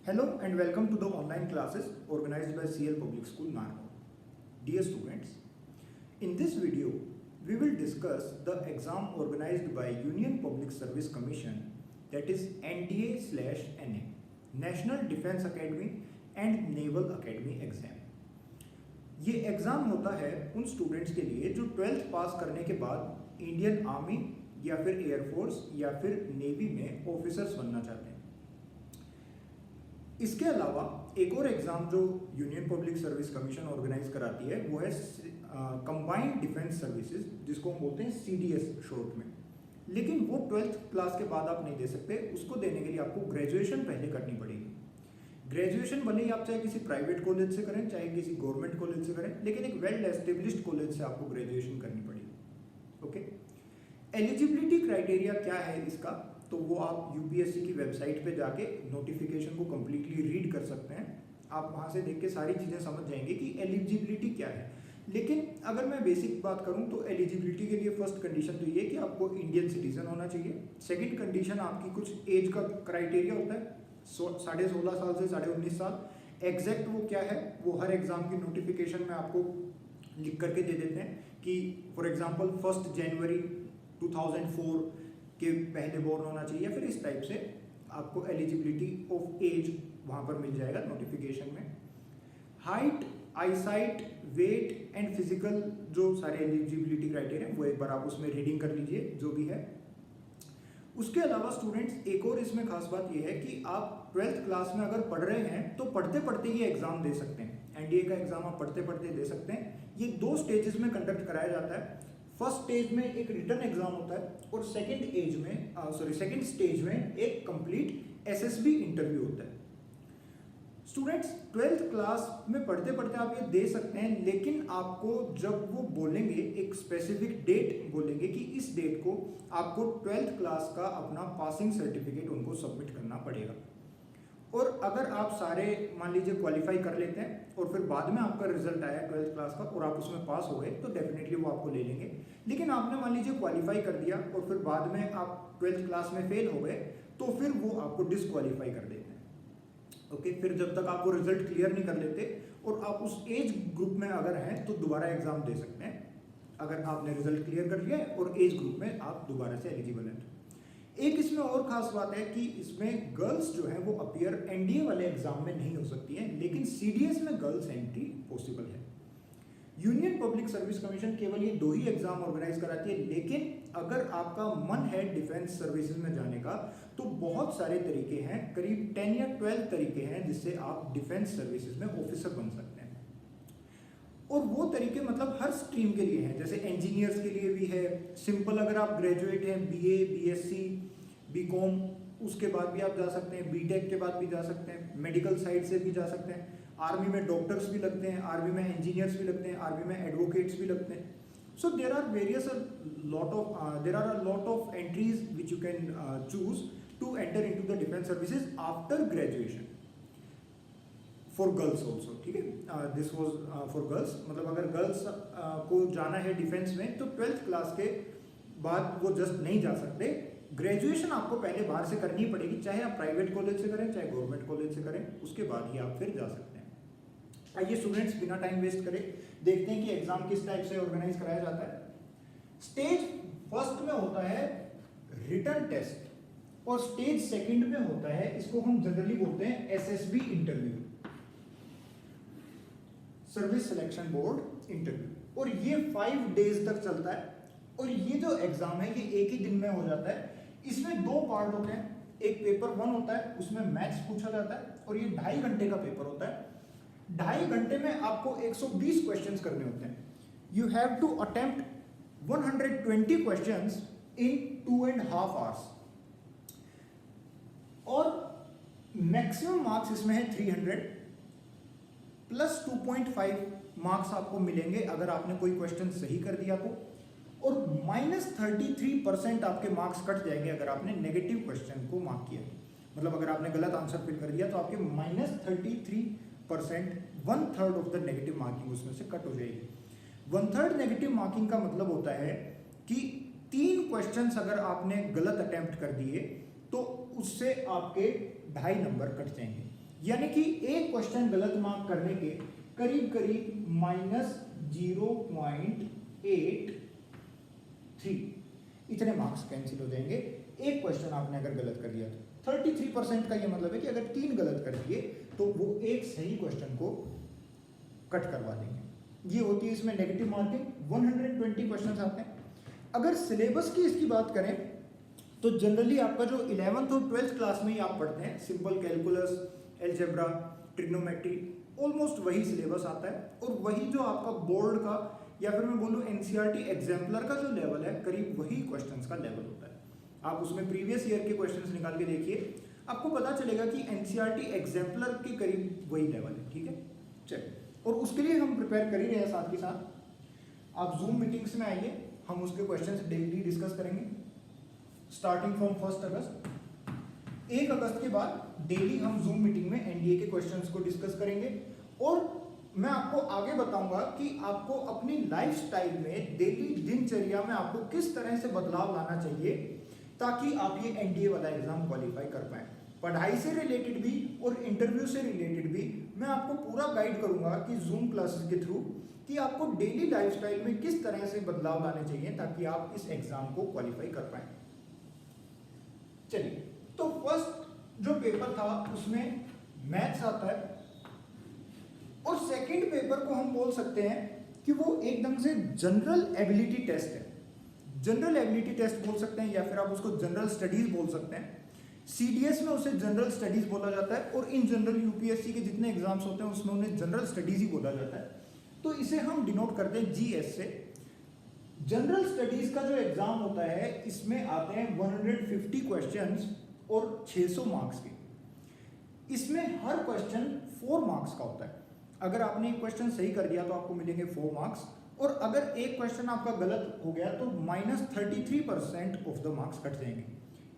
Hello and welcome to the online classes organized by CL Public School, Nargo. Dear students, in this video, we will discuss the exam organized by Union Public Service Commission, that is NDA/NA, National Defence Academy and Naval Academy exam. ये exam होता है उन students के लिए जो 12th पास करने के बाद इंडियन आर्मी या फिर एयरफोर्स या फिर नेवी में ऑफिसर्स बनना चाहते हैं। इसके अलावा एक और एग्ज़ाम जो union public service commission organise कराती है वो है कंबाइंड डिफेंस सर्विसेज, जिसको हम बोलते हैं CDS शॉर्ट में। लेकिन वो 12th क्लास के बाद आप नहीं दे सकते, उसको देने के लिए आपको ग्रेजुएशन पहले करनी पड़ेगी। ग्रेजुएशन भले ही आप चाहे किसी प्राइवेट कॉलेज से करें चाहे किसी गवर्नमेंट कॉलेज से करें, लेकिन एक वेल एस्टेब्लिश्ड कॉलेज से आपको ग्रेजुएशन करनी पड़ेगी। ओके, एलिजिबिलिटी क्राइटेरिया क्या है इसका, तो वो आप UPSC की वेबसाइट पे जाके नोटिफिकेशन को कम्प्लीटली रीड कर सकते हैं। आप वहाँ से देख के सारी चीज़ें समझ जाएंगे कि एलिजिबिलिटी क्या है। लेकिन अगर मैं बेसिक बात करूँ तो एलिजिबिलिटी के लिए फर्स्ट कंडीशन तो ये कि आपको इंडियन सिटीजन होना चाहिए। सेकंड कंडीशन आपकी कुछ एज का क्राइटेरिया होता है, 16.5 साल से 19.5 साल। एग्जैक्ट वो क्या है वो हर एग्ज़ाम की नोटिफिकेशन में आपको लिख करके दे देते हैं कि फॉर एग्जाम्पल 1 जनवरी 2004 के पहले बोर्न होना चाहिए, या फिर इस टाइप से आपको एलिजिबिलिटी ऑफ एज वहाँ पर मिल जाएगा नोटिफिकेशन में। Height, eyesight, weight and physical जो सारे एलिजिबिलिटी क्राइटेरिया वो एक बार आप उसमें रीडिंग कर लीजिए जो भी है। उसके अलावा स्टूडेंट्स एक और इसमें खास बात ये है कि आप 12th क्लास में अगर पढ़ रहे हैं तो पढ़ते पढ़ते ये एग्ज़ाम दे सकते हैं। NDA का एग्ज़ाम आप पढ़ते पढ़ते दे सकते हैं। ये 2 स्टेजेस में कंडक्ट कराया जाता है। फर्स्ट स्टेज में एक रिटन एग्जाम होता है और सेकंड स्टेज में एक कंप्लीट SSB इंटरव्यू होता है। स्टूडेंट्स 12th क्लास में पढ़ते पढ़ते आप ये दे सकते हैं, लेकिन आपको जब वो बोलेंगे एक स्पेसिफिक डेट बोलेंगे कि इस डेट को आपको 12th क्लास का अपना पासिंग सर्टिफिकेट उनको सबमिट करना पड़ेगा। और अगर आप सारे मान लीजिए क्वालिफाई कर लेते हैं और फिर बाद में आपका रिजल्ट आया 12th क्लास का और आप उसमें पास हो गए तो डेफिनेटली वो आपको ले लेंगे। लेकिन आपने मान लीजिए क्वालिफाई कर दिया और फिर बाद में आप 12th क्लास में फेल हो गए तो फिर वो आपको डिसक्वालीफाई कर देते हैं। ओके, फिर जब तक आप वो रिजल्ट क्लियर नहीं कर लेते और आप उस एज ग्रुप में अगर हैं तो दोबारा एग्जाम दे सकते हैं, अगर आपने रिजल्ट क्लियर कर लिया है और एज ग्रुप में आप दोबारा से एलिजिबल हैं। एक इसमें और खास बात है कि इसमें गर्ल्स जो है वो अपीयर NDA वाले एग्जाम में नहीं हो सकती हैं, लेकिन CDS में गर्ल्स एंट्री पॉसिबल है। यूनियन पब्लिक सर्विस कमीशन केवल ये 2 ही एग्जाम ऑर्गेनाइज कराती है, लेकिन अगर आपका मन है डिफेंस सर्विसेज में जाने का तो बहुत सारे तरीके हैं, करीब 10 या 12 तरीके हैं जिससे आप डिफेंस सर्विसेज में ऑफिसर बन सकते हैं। और वो तरीके मतलब हर स्ट्रीम के लिए हैं, जैसे इंजीनियर्स के लिए भी है। सिंपल अगर आप ग्रेजुएट हैं BA, BSc, BCom, उसके बाद भी आप जा सकते हैं। BTech के बाद भी जा सकते हैं। मेडिकल साइड से भी जा सकते हैं। आर्मी में डॉक्टर्स भी लगते हैं, आर्मी में इंजीनियर्स भी लगते हैं, आर्मी में एडवोकेट्स भी लगते हैं। So there are a lot of entries which you can choose to enter into the defense services after graduation for girls also। ठीक है, दिस वाज फॉर गर्ल्स। मतलब अगर गर्ल्स को जाना है डिफेंस में तो 12th क्लास के बाद वो जस्ट नहीं जा सकते। ग्रेजुएशन आपको पहले बाहर से करनी पड़ेगी, चाहे आप प्राइवेट कॉलेज से करें चाहे गवर्नमेंट कॉलेज से करें, उसके बाद ही आप फिर जा सकते हैं। आइए स्टूडेंट्स बिना टाइम वेस्ट करें देखते हैं कि एग्जाम किस टाइप से ऑर्गेनाइज कराया जाता है। स्टेज फर्स्ट में होता है रिटन टेस्ट और स्टेज सेकंड में होता है, इसको हम जनरली बोलते हैं SSB interview, service selection board interview. और ये 5 डेज तक चलता है। और ये जो एग्जाम है ये एक ही दिन में हो जाता है। इसमें 2 पार्ट होते हैं, एक पेपर 1 होता है उसमें मैथ्स पूछा जाता है और ये 2.5 घंटे का पेपर होता है। 2.5 घंटे में आपको 120 क्वेश्चंस करने होते हैं। You have to attempt 120 questions in 2.5 hours और मैक्सिमम मार्क्स इसमें है 300 प्लस 2.5 मार्क्स आपको मिलेंगे अगर आपने कोई क्वेश्चन सही कर दिया तो, और -33% आपके मार्क्स कट जाएंगे अगर आपने नेगेटिव क्वेश्चन को मार्क किया। मतलब अगर आपने गलत आंसर फिल कर दिया तो आपके -33%, 1/3 ऑफ द नेगेटिव मार्किंग उसमें से कट हो जाएगी। 1/3 नेगेटिव मार्किंग का मतलब होता है कि 3 क्वेश्चंस अगर आपने गलत अटेम्प्ट कर दिए तो उससे आपके 2.5 नंबर कट जाएंगे। यानी कि एक क्वेश्चन गलत मार्क करने के करीब करीब -0.83 इतने मार्क्स कैंसिल हो जाएंगे एक क्वेश्चन आपने अगर गलत कर दिया तो। 33% का ये मतलब है कि अगर 3 गलत कर दिए तो वो एक सही क्वेश्चन को कट करवा देंगे। ये होती है इसमें नेगेटिव मार्किंग। 120 क्वेश्चंस आते हैं। अगर सिलेबस की इसकी बात करें तो जनरली आपका जो 11th और 12th क्लास में ही आप पढ़ते हैं, simple calculus, algebra, trigonometry, almost वही सिलेबस आता है। और वही जो आपका बोर्ड का या फिर मैं बोलूँ एनसीईआरटी एग्जाम्पलर का जो लेवल है, करीब वही क्वेश्चंस का लेवल होता है। आप उसमें प्रीवियस ईयर के क्वेश्चंस निकाल के देखिए, आपको पता चलेगा कि एनसीईआरटी एग्जाम्पलर के करीब वही लेवल है। ठीक है, चलिए। और उसके लिए हम प्रिपेयर कर ही रहे हैं साथ के साथ। आप जूम मीटिंग्स में आइए, हम उसके क्वेश्चंस डेली डिस्कस करेंगे स्टार्टिंग फ्रॉम 1 अगस्त। 1 अगस्त के बाद डेली हम जूम मीटिंग में एनडीए के क्वेश्चंस को डिस्कस करेंगे। और मैं आपको आगे बताऊंगा कि आपको अपनी लाइफस्टाइल में डेली दिनचर्या में आपको किस तरह से बदलाव लाना चाहिए ताकि आप ये एनडीए वाला एग्जाम क्वालिफाई कर पाए। पढ़ाई से रिलेटेड भी और इंटरव्यू से रिलेटेड भी मैं आपको पूरा गाइड करूंगा कि जूम क्लासेस के थ्रू कि आपको डेली लाइफस्टाइल में किस तरह से बदलाव लाने चाहिए ताकि आप इस एग्जाम को क्वालिफाई कर पाए। चलिए, तो फर्स्ट जो पेपर था उसमें मैथ्स आता है और सेकंड पेपर को हम बोल सकते हैं कि वो एकदम से जनरल एबिलिटी टेस्ट है। जनरल एबिलिटी टेस्ट बोल सकते हैं या फिर आप उसको जनरल स्टडीज बोल सकते हैं। सीडीएस में उसे जनरल स्टडीज बोला जाता है और इन जनरल यूपीएससी के जितने एग्जाम्स होते हैं उसमें उन्हें जनरल स्टडीज ही बोला जाता है। तो इसे हम डिनोट करते हैं जीएस से। जनरल स्टडीज का जो एग्जाम होता है इसमें आते हैं 150 क्वेश्चंस और 600 मार्क्स के। इसमें हर क्वेश्चन 4 मार्क्स का होता है। अगर आपने एक क्वेश्चन सही कर दिया तो आपको मिलेंगे 4 मार्क्स, और अगर एक क्वेश्चन आपका गलत हो गया तो -33% ऑफ द मार्क्स कट जाएंगे,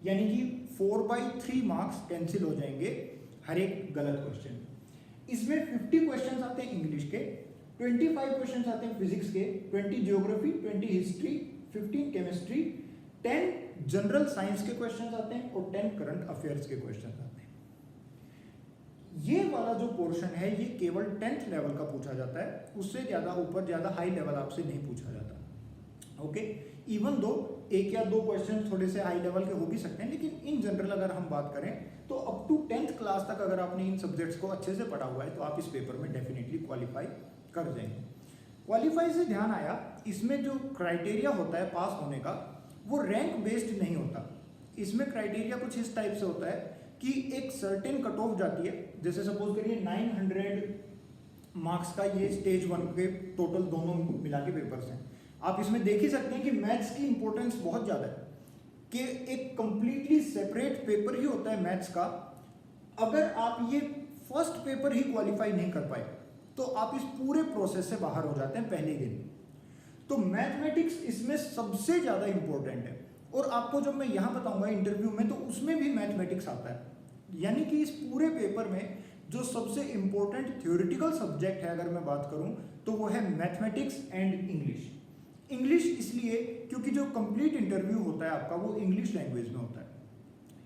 यानी कि 4/3 मार्क्स कैंसिल हो जाएंगे हर एक गलत क्वेश्चन। इसमें 50 क्वेश्चन आते हैं इंग्लिश के, 25 क्वेश्चन आते हैं फिजिक्स के, 20 geography, 20 history, 15 chemistry, 10 general science के क्वेश्चन आते हैं और 10 करंट अफेयर्स के क्वेश्चन आते हैं। ये वाला जो पोर्शन है ये केवल 10th लेवल का पूछा जाता है, उससे ज्यादा ऊपर ज्यादा हाई लेवल आपसे नहीं पूछा जाता। ओके, इवन दो 1 या 2 क्वेश्चन थोड़े से हाई लेवल के हो भी सकते हैं, लेकिन इन जनरल अगर हम बात करें तो अप टू 10th क्लास तक अगर आपने इन सब्जेक्ट्स को अच्छे से पढ़ा हुआ है तो आप इस पेपर में डेफिनेटली क्वालिफाई कर जाएंगे। क्वालिफाई से ध्यान आया, इसमें जो क्राइटेरिया होता है पास होने का वो रैंक बेस्ड नहीं होता। इसमें क्राइटेरिया कुछ इस टाइप से होता है कि एक सर्टेन कट ऑफ जाती है। जैसे सपोज करिए 900 मार्क्स का ये स्टेज 1 के टोटल दोनों मिला के पेपर्स हैं। आप इसमें देख ही सकते हैं कि मैथ्स की इंपॉर्टेंस बहुत ज़्यादा है कि एक कंप्लीटली सेपरेट पेपर ही होता है मैथ्स का। अगर आप ये फर्स्ट पेपर ही क्वालिफाई नहीं कर पाए तो आप इस पूरे प्रोसेस से बाहर हो जाते हैं पहले दिन। तो मैथमेटिक्स इसमें सबसे ज़्यादा इंपॉर्टेंट है, और आपको जब मैं यहाँ बताऊंगा इंटरव्यू में तो उसमें भी मैथमेटिक्स आता है। यानी कि इस पूरे पेपर में जो सबसे इंपॉर्टेंट थ्योरेटिकल सब्जेक्ट है अगर मैं बात करूं तो वो है मैथमेटिक्स एंड इंग्लिश। इंग्लिश इसलिए क्योंकि जो कंप्लीट इंटरव्यू होता है आपका वो इंग्लिश लैंग्वेज में होता है।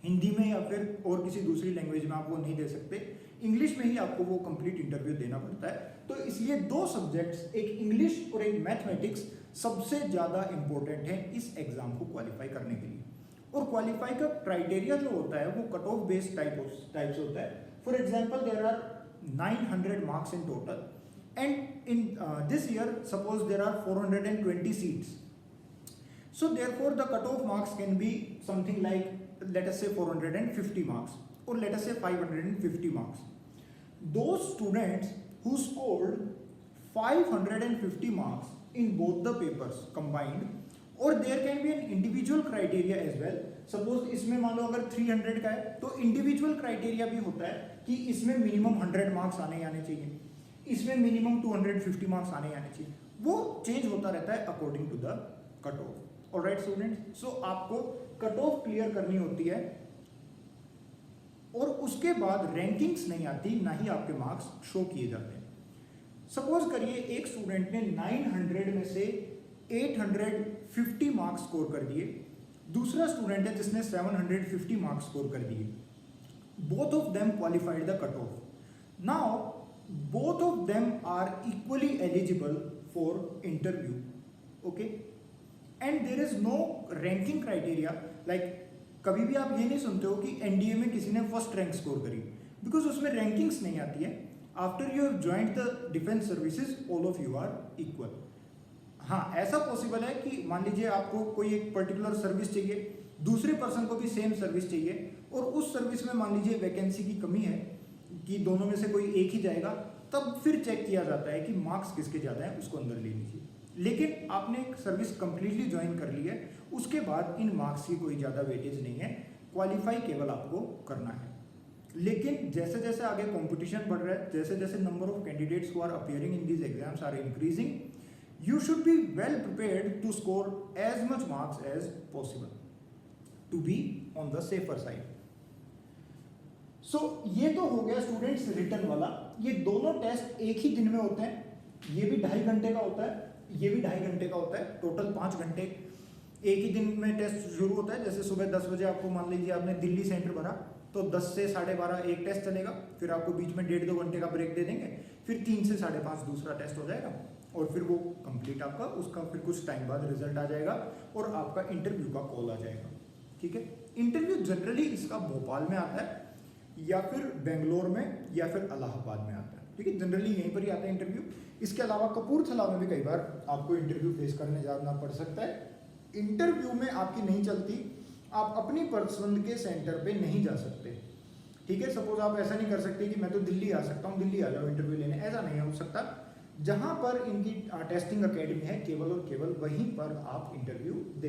हिंदी में या फिर और किसी दूसरी लैंग्वेज में आप वो नहीं दे सकते, इंग्लिश में ही आपको वो कंप्लीट इंटरव्यू देना पड़ता है। तो इसलिए 2 सब्जेक्ट्स, एक इंग्लिश और एक मैथमेटिक्स, सबसे ज़्यादा इंपॉर्टेंट है इस एग्जाम को क्वालिफाई करने के लिए। और क्वालिफाई का क्राइटेरिया जो होता है वो कट ऑफ बेस्ड टाइप से होता है। For example there are 900 marks in total and in this year suppose there are 420 seats, so therefore the cutoff marks can be something like let us say 450 marks or let us say 550 marks. Those students who scored 550 marks in both the papers combined, or there can be an individual criteria as well. Suppose इसमें मान लो अगर 300 का है तो individual criteria भी होता है कि इसमें मिनिमम 100 मार्क्स आने चाहिए, इसमें मिनिमम 250 मार्क्स आने चाहिए। वो चेंज होता रहता है according to the cut off. Alright students, so आपको कट ऑफ क्लियर करनी होती है और उसके बाद रैंकिंग्स नहीं आती, ना ही आपके मार्क्स शो किए जाते हैं। सपोज करिए एक स्टूडेंट ने 900 में से 850 मार्क्स स्कोर कर दिए, दूसरा स्टूडेंट है जिसने 750 मार्क्स स्कोर कर दिए। Both of them qualified the cut of, Now, both of them are equally eligible for interview. Okay, and there is no ranking criteria. Like कभी भी आप ये नहीं सुनते हो कि एनडीए में किसी ने फर्स्ट रैंक स्कोर करी, बिकॉज उसमें रैंकिंग्स नहीं आती है. After you have joined the defence services all of you are equal. हाँ, ऐसा पॉसिबल है कि मान लीजिए आपको कोई एक पर्टिकुलर सर्विस चाहिए, दूसरे पर्सन को भी सेम सर्विस चाहिए, और उस सर्विस में मान लीजिए वैकेंसी की कमी है कि दोनों में से कोई एक ही जाएगा, तब फिर चेक किया जाता है कि मार्क्स किसके ज़्यादा हैं, उसको अंदर ले लीजिए. लेकिन आपने एक सर्विस कंप्लीटली ज्वाइन कर ली है, उसके बाद इन मार्क्स की कोई ज़्यादा वेटेज नहीं है, क्वालिफाई केवल आपको करना है. लेकिन जैसे जैसे आगे कंपटीशन बढ़ रहा है, जैसे जैसे number of candidates who are appearing in these exams are increasing, you should be well prepared to score as much marks as possible to be on the safer side. So ये तो हो गया students written वाला. ये दोनों test एक ही दिन में होते हैं. ये भी 2.5 घंटे का होता है, ये भी 2.5 घंटे का होता है. टोटल 5 घंटे एक ही दिन में टेस्ट शुरू होता है. जैसे सुबह 10 बजे आपको मान लीजिए आपने दिल्ली सेंटर भरा, तो 10 से 12:30 एक टेस्ट चलेगा, फिर आपको बीच में 1.5-2 घंटे का ब्रेक दे देंगे, फिर 3 से 5:30 दूसरा टेस्ट हो जाएगा, और फिर वो कंप्लीट आपका, उसका फिर कुछ टाइम बाद रिजल्ट आ जाएगा और आपका इंटरव्यू का कॉल आ जाएगा. ठीक है. इंटरव्यू जनरली इसका भोपाल में आता है, या फिर बेंगलोर में, या फिर इलाहाबाद में आता है. ठीक है, जनरली यहीं पर ही आता है इंटरव्यू. इसके अलावा कपूरथला में भी कई बार आपको इंटरव्यू फेस करने जाना पड़ सकता है. इंटरव्यू में आपकी नहीं चलती, आप अपनी पसंद के सेंटर पे नहीं जा सकते. ठीक है, सपोज आप ऐसा नहीं कर सकते कि मैं तो दिल्ली आ सकता हूँ, दिल्ली आ जाओ इंटरव्यू लेने, ऐसा नहीं हो सकता. जहाँ पर इनकी टेस्टिंग अकेडमी है, केवल और केवल वहीं पर आप इंटरव्यू दे